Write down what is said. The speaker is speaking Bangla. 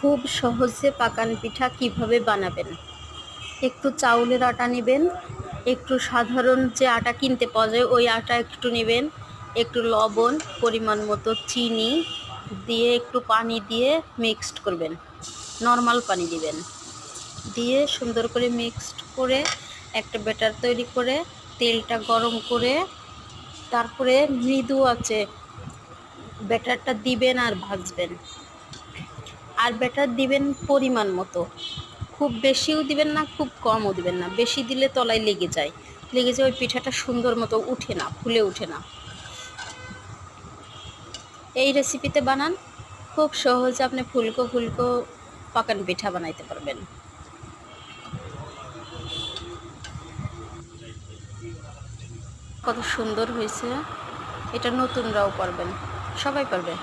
খুব সহজে পাকান পিঠা কিভাবে বানাবেন। একটু চাউলের আটা নেবেন, একটু সাধারণ যে আটা কিনতে পাওয়া যায় ওই আটা একটু নেবেন, একটু লবণ, পরিমাণ মতো চিনি দিয়ে একটু পানি দিয়ে মিক্সড করবেন। নর্মাল পানি দিবেন, দিয়ে সুন্দর করে মিক্সড করে একটা ব্যাটার তৈরি করে তেলটা গরম করে তারপরে মৃদু আঁচে ব্যাটারটা দিবেন আর ভাজবেন। আর ব্যাটার দিবেন পরিমাণ মতো, খুব বেশিও দিবেন না, খুব কমও দিবেন না। বেশি দিলে তলায় লেগে যায় ওই পিঠাটা সুন্দর মতো উঠে না, ফুলে ওঠে না। এই রেসিপিতে বানান, খুব সহজে আপনি ফুলকো ফুলকো পাকান পিঠা বানাইতে পারবেন। কত সুন্দর হয়েছে, এটা নতুনরাও পারবেন, সবাই পারবে।